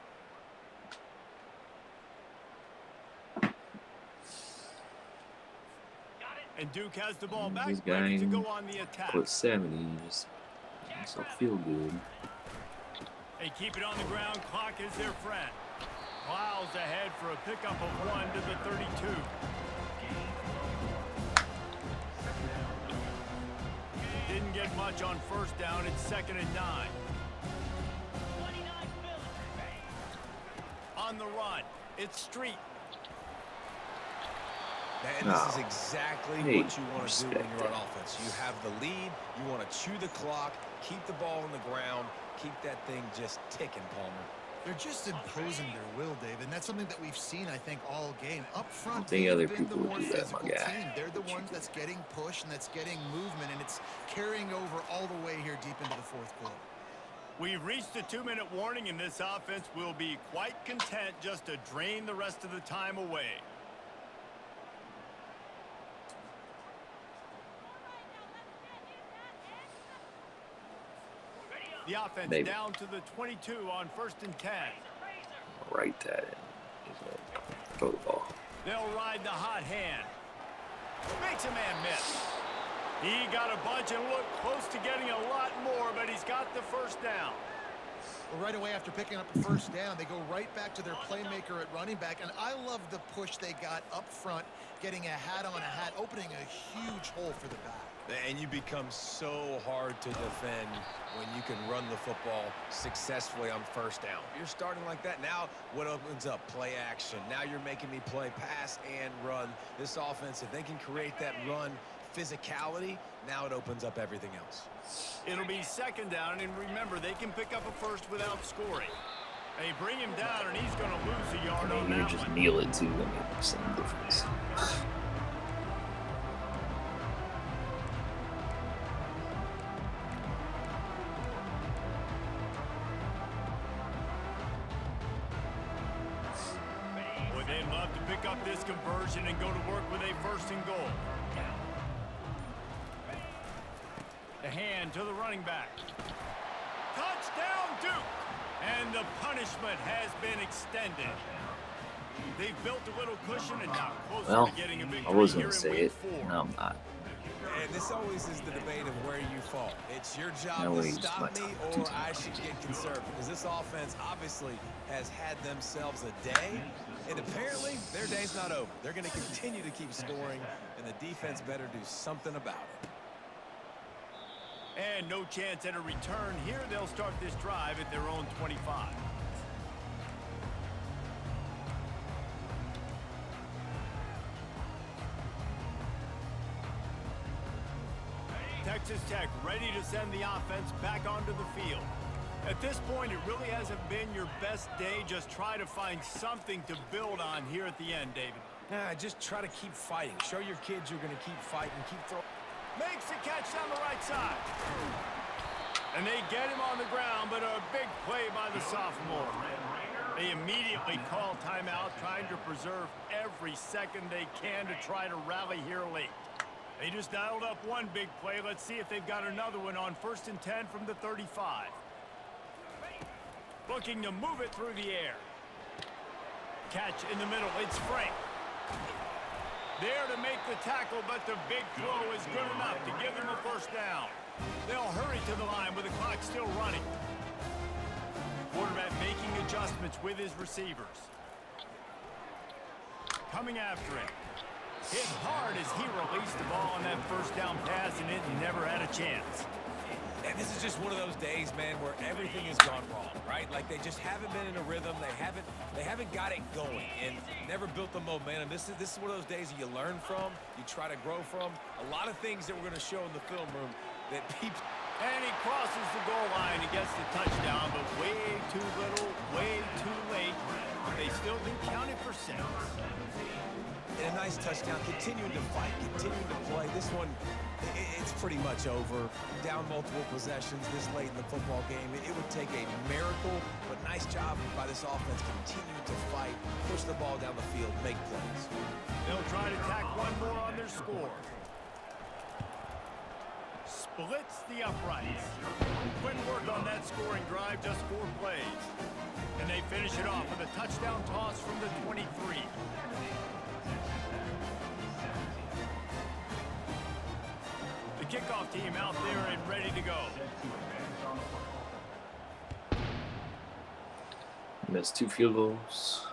And Duke has the ball back, This ready to guy go on the attack. put 70. Just makes it feel good. They keep it on the ground. Clock is their friend. Plows ahead for a pickup of 1 to the 32. Didn't get much on first down. It's 2nd and 9. On the run, it's Street. And this is exactly what you want to do when you're on offense. You have the lead. You want to chew the clock, keep the ball on the ground, keep that thing just ticking, Palmer. They're just imposing their will, David, and that's something that we've seen, I think, all game. Up front, think they've other been the people would more do that, my physical guy. team. They're the ones that's getting pushed and that's getting movement, and it's carrying over all the way here deep into the fourth quarter. We've reached a 2-minute warning, and this offense will be quite content just to drain the rest of the time away. The offense Maybe. down to the 22 on 1st and 10. Right that in. Throw the ball. They'll ride the hot hand. Makes a man miss. He got a bunch and looked close to getting a lot more, but he's got the first down. Well, right away after picking up the first down, they go right back to their playmaker at running back, and I love the push they got up front, getting a hat on a hat, opening a huge hole for the back. And you become so hard to defend when you can run the football successfully on first down. You're starting like that. Now what opens up? Play action. Now you're making me play pass and run. This offense, if they can create that run physicality, now it opens up everything else. It'll be 2nd down, and remember, they can pick up a first without scoring. They bring him down, and he's going to lose a yard on You that just one. kneel it too. I mean, same difference. Boy, they'd love to pick up this conversion and go to work with a 1st and goal. The hand to the running back. Touchdown, Duke! And the punishment has been extended. They've built a little cushion and now closer Well, to getting a victory I was here going to in say week it. 4. No, I'm not. And this always is the debate of where you fall. It's your job No, to he's stop my me top or two I should get conservative. Because this offense obviously has had themselves a day. And apparently their day's not over. They're going to continue to keep scoring. And the defense better do something about it. And no chance at a return here. They'll start this drive at their own 25. Texas Tech ready to send the offense back onto the field. At this point, it really hasn't been your best day. Just try to find something to build on here at the end, David. Just try to keep fighting. Show your kids you're going to keep fighting, keep throwing. Makes the catch down the right side. And they get him on the ground, but a big play by the sophomore. They immediately call timeout, trying to preserve every second they can to try to rally here late. They just dialed up one big play. Let's see if they've got another one on 1st and 10 from the 35. Looking to move it through the air. Catch in the middle. It's Frank. There to make the tackle, but the big throw is good enough to give them a first down. They'll hurry to the line with the clock still running. Quarterback making adjustments with his receivers. Coming after him. Hit hard as he released the ball on that first down pass, and it never had a chance. And this is just one of those days, man, where everything has gone wrong, right? Like they just haven't been in a rhythm. They haven't got it going and never built the momentum. This is one of those days that you learn from, you try to grow from. A lot of things that we're going to show in the film room that people. And he crosses the goal line and gets the touchdown, but way too little, way too late. but they still do count it for 6. And a nice touchdown, continuing to fight, continuing to play. This one, it's pretty much over. Down multiple possessions this late in the football game. It would take a miracle, but nice job by this offense continuing to fight, push the ball down the field, make plays. They'll try to tack one more on their score. Splits the uprights. Quick work on that scoring drive, just 4 plays. And they finish it off with a touchdown toss from the 23. The kickoff team out there and ready to go. Missed 2 field goals.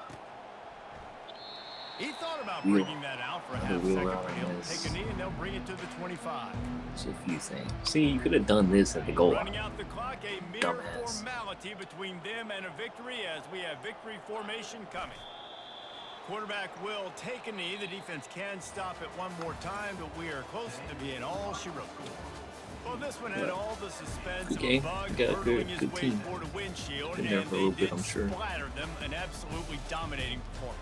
He thought about bringing that out for a half-second, but he'll this. take a knee and they'll bring it to the 25. There's a few things. See, you could have done this at the goal line. Running out the clock, a mere Dumbass. formality between them and a victory as we have victory formation coming. Quarterback will take a knee. The defense can stop it one more time, but we are close to being all she wrote. Well, this one had all the suspense of a bug hurtling his way team. toward a windshield, Been and there for a they little bit, did I'm sure. splatter them. An absolutely dominating performance.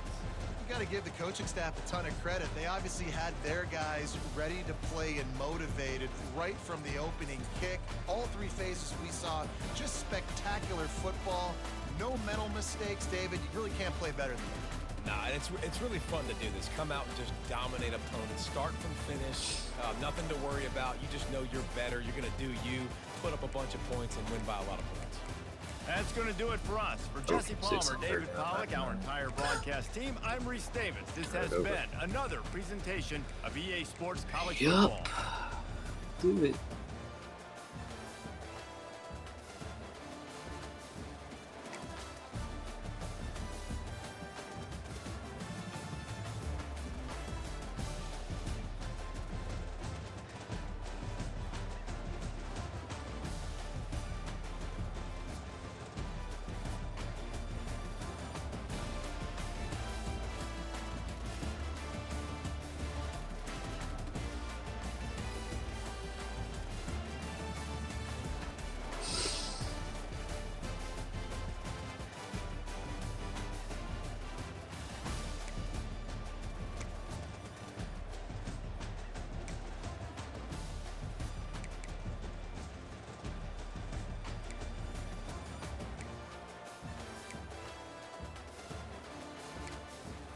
You got to give the coaching staff a ton of credit. They obviously had their guys ready to play and motivated right from the opening kick. All 3 phases we saw just spectacular football. No mental mistakes, David. You really can't play better than that. Nah, and it's really fun to do this. Come out and just dominate opponents, start from finish. Nothing to worry about. You just know you're better. You're going to do you, put up a bunch of points, and win by a lot of points. That's going to do it for us. For Jesse Palmer, David Pollack, our down. entire broadcast team, I'm Reese Davis. This has been another presentation of EA Sports College Football. Do it.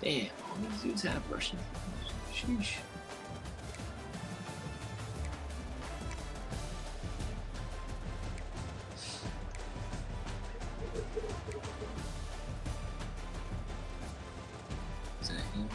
Damn, all these dudes have Russian. Sheesh. Is that him?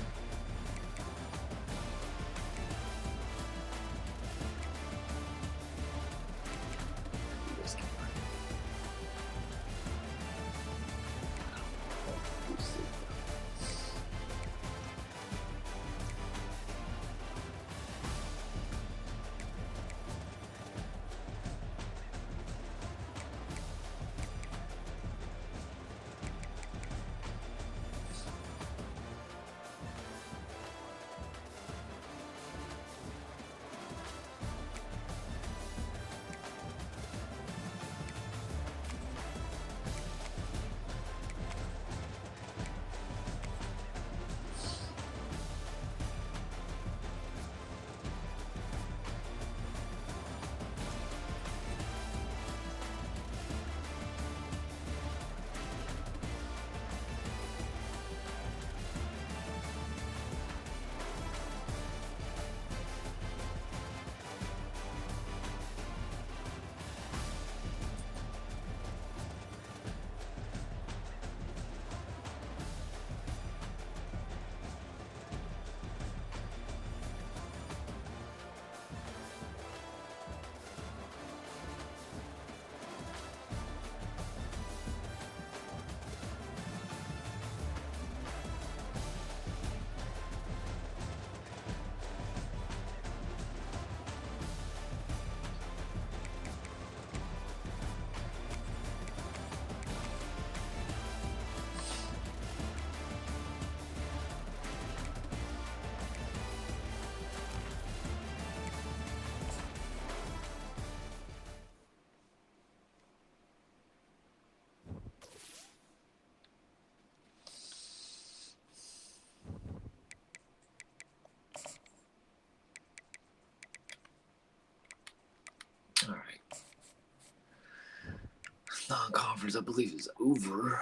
conference, I believe, is over.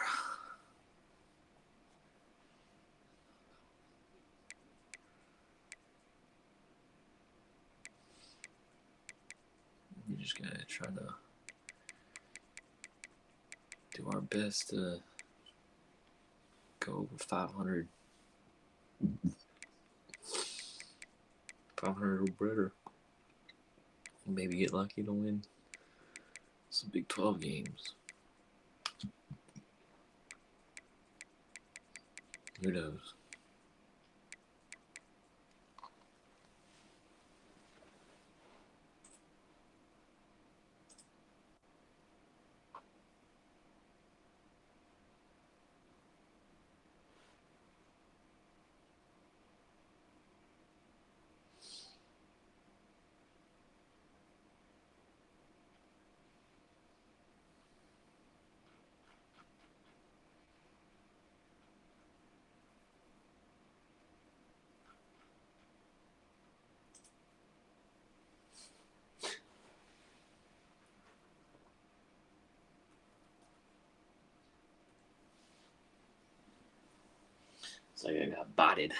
We're just gonna try to do our best to go over 500. 500 or better. Maybe get lucky to win some Big 12 games. Who knows? It's like I got botted.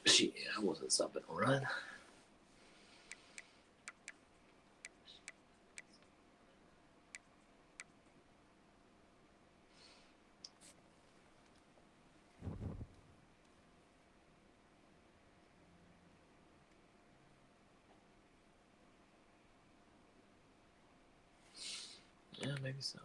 Shit, I wasn't stopping to run. Yeah, maybe so.